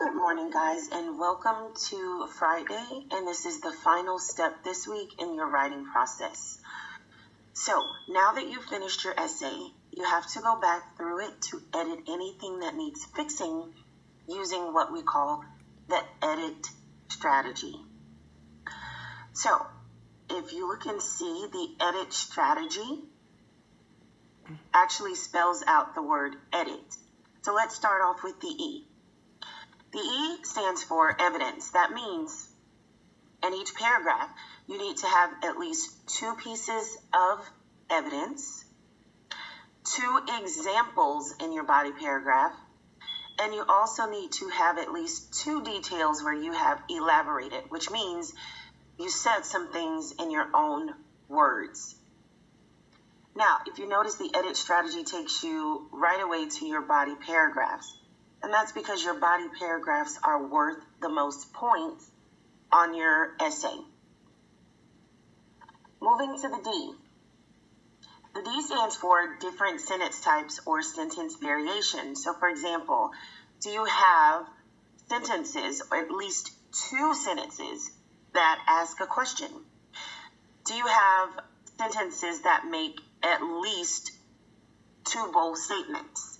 Good morning, guys, and welcome to Friday. And this is the final step this week in your writing process. So now that you've finished your essay, you have to go back through it to edit anything that needs fixing using what we call the edit strategy. So if you look and see, the edit strategy actually spells out the word edit. So let's start off with the E. The E stands for evidence. That means in each paragraph, you need to have at least 2 pieces of evidence, 2 examples in your body paragraph, and you also need to have at least 2 details where you have elaborated, which means you said some things in your own words. Now, if you notice, the edit strategy takes you right away to your body paragraphs. And that's because your body paragraphs are worth the most points on your essay. Moving to the D. The D stands for different sentence types or sentence variations. So for example, do you have sentences, or at least 2 sentences that ask a question? Do you have sentences that make at least 2 bold statements?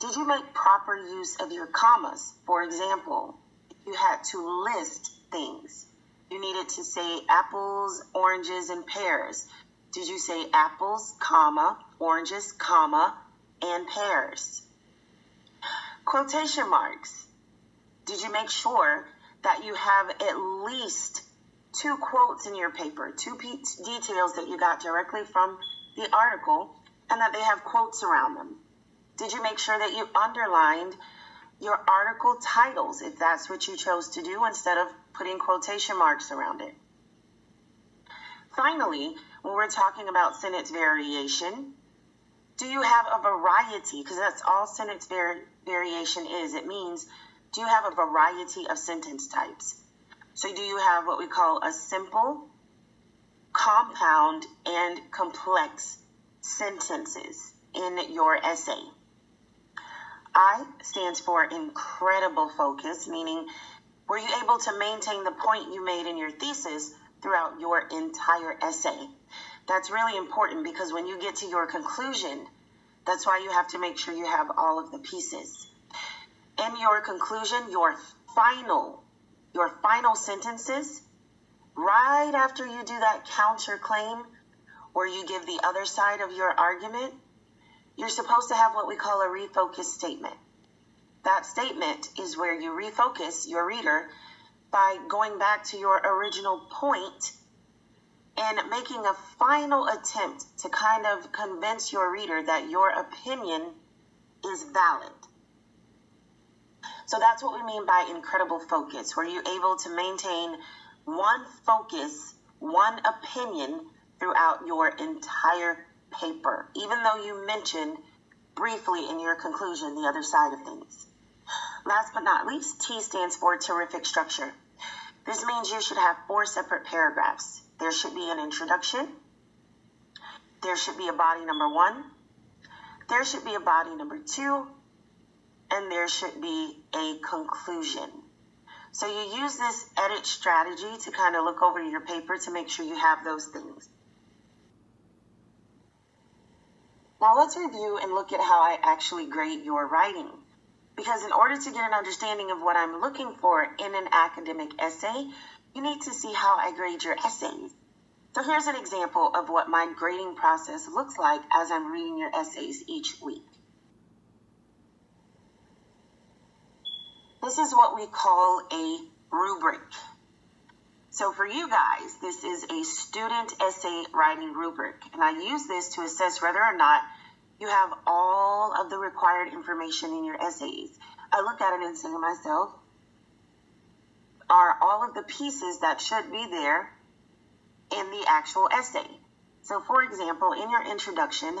Did you make proper use of your commas? For example, if you had to list things, you needed to say apples, oranges, and pears. Did you say apples, comma, oranges, comma, and pears? Quotation marks. Did you make sure that you have at least 2 quotes in your paper, 2 details that you got directly from the article, and that they have quotes around them? Did you make sure that you underlined your article titles, if that's what you chose to do, instead of putting quotation marks around it? Finally, when we're talking about sentence variation, do you have a variety? Because that's all sentence variation is. It means, do you have a variety of sentence types? So do you have what we call a simple, compound, and complex sentences in your essay? I stands for incredible focus, meaning were you able to maintain the point you made in your thesis throughout your entire essay? That's really important because when you get to your conclusion, that's why you have to make sure you have all of the pieces. In your conclusion, your final sentences, right after you do that counterclaim where you give the other side of your argument, you're supposed to have what we call a refocus statement. That statement is where you refocus your reader by going back to your original point and making a final attempt to kind of convince your reader that your opinion is valid. So that's what we mean by incredible focus. Were you able to maintain one focus, one opinion throughout your entire paper, even though you mentioned briefly in your conclusion the other side of things? Last but not least, T stands for terrific structure. This means you should have 4 separate paragraphs. There should be an introduction. There should be a body number 1. There should be a body number 2. And there should be a conclusion. So you use this edit strategy to kind of look over your paper to make sure you have those things. Now let's review and look at how I actually grade your writing. Because in order to get an understanding of what I'm looking for in an academic essay, you need to see how I grade your essays. So here's an example of what my grading process looks like as I'm reading your essays each week. This is what we call a rubric. So for you guys, this is a student essay writing rubric, and I use this to assess whether or not you have all of the required information in your essays. I look at it and say to myself, are all of the pieces that should be there in the actual essay? So for example, in your introduction,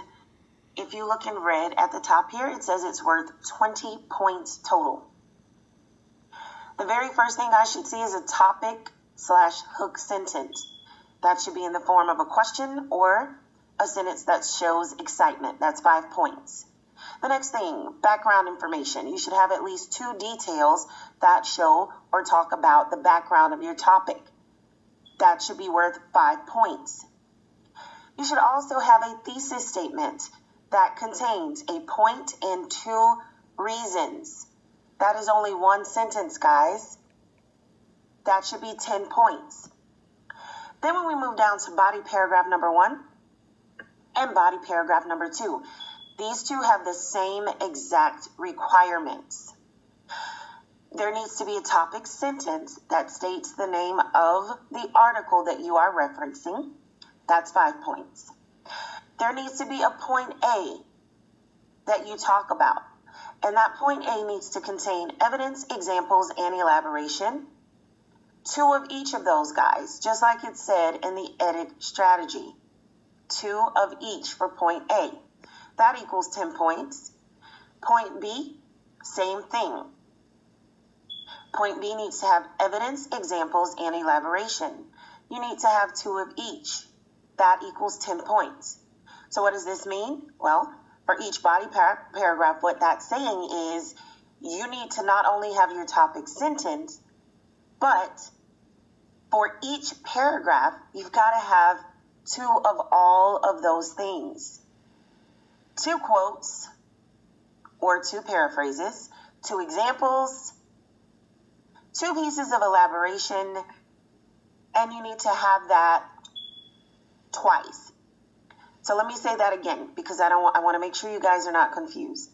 if you look in red at the top here, it says it's worth 20 points total. The very first thing I should see is a topic/hook sentence. That should be in the form of a question or a sentence that shows excitement. That's 5 points. The next thing, background information. You should have at least 2 details that show or talk about the background of your topic. That should be worth 5 points. You should also have a thesis statement that contains a point and 2 reasons. That is only 1 sentence, guys. That should be 10 points. Then when we move down to body paragraph number 1 and body paragraph number 2, these two have the same exact requirements. There needs to be a topic sentence that states the name of the article that you are referencing. That's 5 points. There needs to be a point A that you talk about. And that point A needs to contain evidence, examples, and elaboration. 2 of each of those, guys, just like it said in the edit strategy. 2 of each for point A. That equals 10 points. Point B, same thing. Point B needs to have evidence, examples, and elaboration. You need to have 2 of each. That equals 10 points. So what does this mean? Well, for each body paragraph, what that's saying is you need to not only have your topic sentence, but for each paragraph, you've got to have 2 of all of those things. 2 quotes or 2 paraphrases, 2 examples, 2 pieces of elaboration, and you need to have that twice. So let me say that again because I want to make sure you guys are not confused.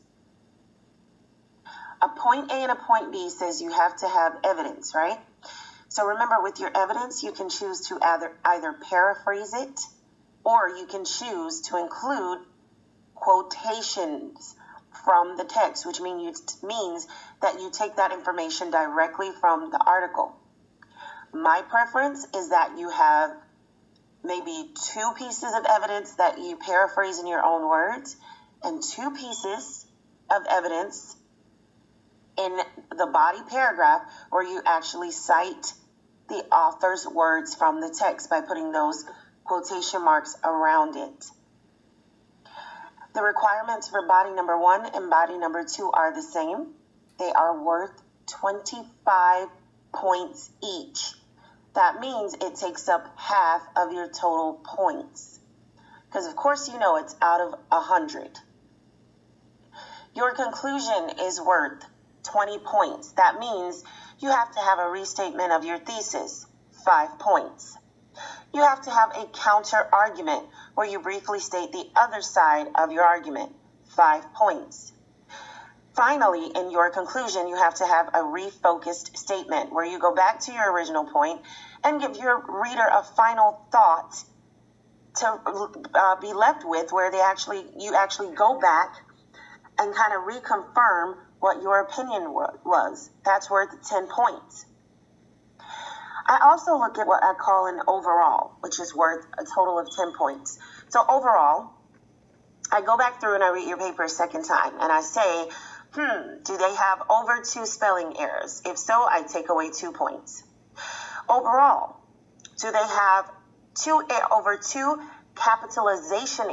A point A and a point B says you have to have evidence, right? So remember, with your evidence, you can choose to either paraphrase it or you can choose to include quotations from the text, which means that you take that information directly from the article. My preference is that you have maybe 2 pieces of evidence that you paraphrase in your own words and 2 pieces of evidence in the body paragraph where you actually cite the author's words from the text by putting those quotation marks around it. The requirements for body number 1 and body number 2 are the same. They are worth 25 points each. That means it takes up half of your total points. Because of course you know it's out of 100. Your conclusion is worth 20 points. That means you have to have a restatement of your thesis, 5 points. You have to have a counter argument where you briefly state the other side of your argument, 5 points. Finally, in your conclusion, you have to have a refocused statement where you go back to your original point and give your reader a final thought to be left with, where you actually go back and kind of reconfirm what your opinion was. That's worth 10 points. I also look at what I call an overall, which is worth a total of 10 points. So overall, I go back through and I read your paper a second time and I say, do they have over 2 spelling errors? If so, I take away 2 points. Overall, do they have over 2 capitalization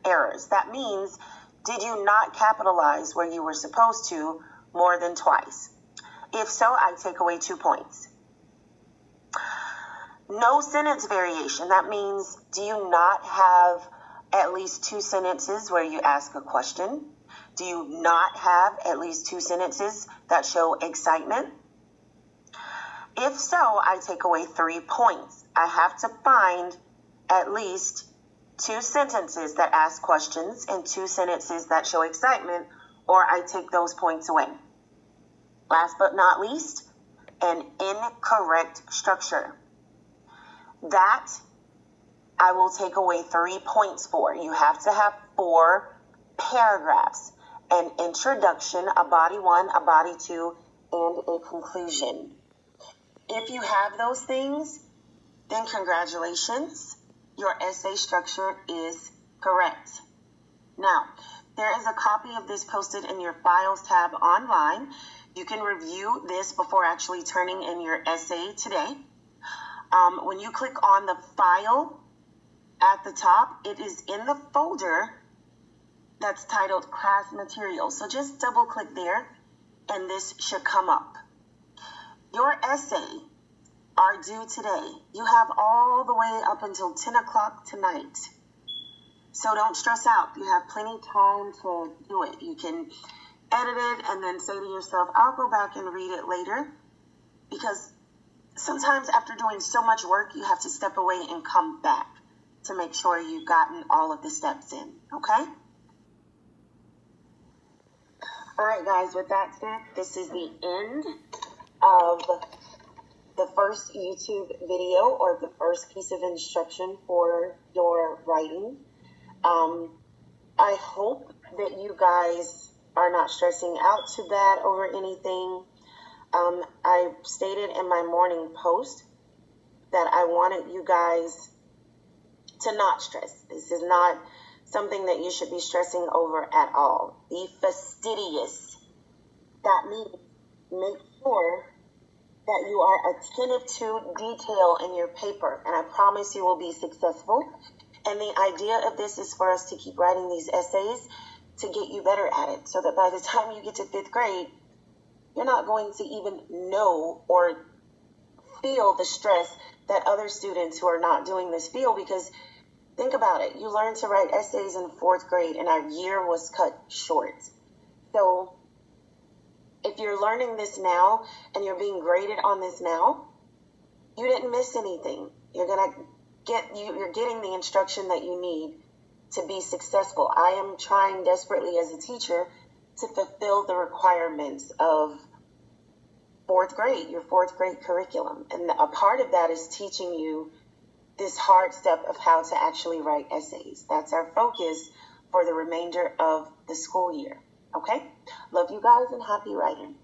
errors? That means, did you not capitalize where you were supposed to more than twice? If so, I take away 2 points. No sentence variation. That means, do you not have at least 2 sentences where you ask a question? Do you not have at least 2 sentences that show excitement? If so, I take away 3 points. I have to find at least 2 sentences that ask questions and 2 sentences that show excitement, or I take those points away. Last but not least, an incorrect structure. That I will take away 3 points for. You have to have 4 paragraphs, an introduction, a body 1, a body 2, and a conclusion. If you have those things, then congratulations, your essay structure is correct. Now, there is a copy of this posted in your Files tab online. You can review this before actually turning in your essay today. When you click on the file at the top, it is in the folder that's titled class material. So just double click there and this should come up. Your essay are due today. You have all the way up until 10 o'clock tonight. So don't stress out. You have plenty time to do it. You can edit it and then say to yourself, I'll go back and read it later. Because sometimes after doing so much work, you have to step away and come back to make sure you've gotten all of the steps in. Okay? All right, guys, with that said, this is the end of the first YouTube video or the first piece of instruction for your writing. I hope that you guys are not stressing out to that over anything. I stated in my morning post that I wanted you guys to not stress. This is not something that you should be stressing over at all. Be fastidious. That means make sure that you are attentive to detail in your paper, and I promise you will be successful. And the idea of this is for us to keep writing these essays to get you better at it, so that by the time you get to 5th grade, you're not going to even know or feel the stress that other students who are not doing this feel. Because think about it, you learned to write essays in 4th grade and our year was cut short. So if you're learning this now and you're being graded on this now, you didn't miss anything. You're getting the instruction that you need to be successful. I am trying desperately as a teacher to fulfill the requirements of 4th grade, your 4th grade curriculum. And a part of that is teaching you this hard step of how to actually write essays. That's our focus for the remainder of the school year. Okay? Love you guys and happy writing.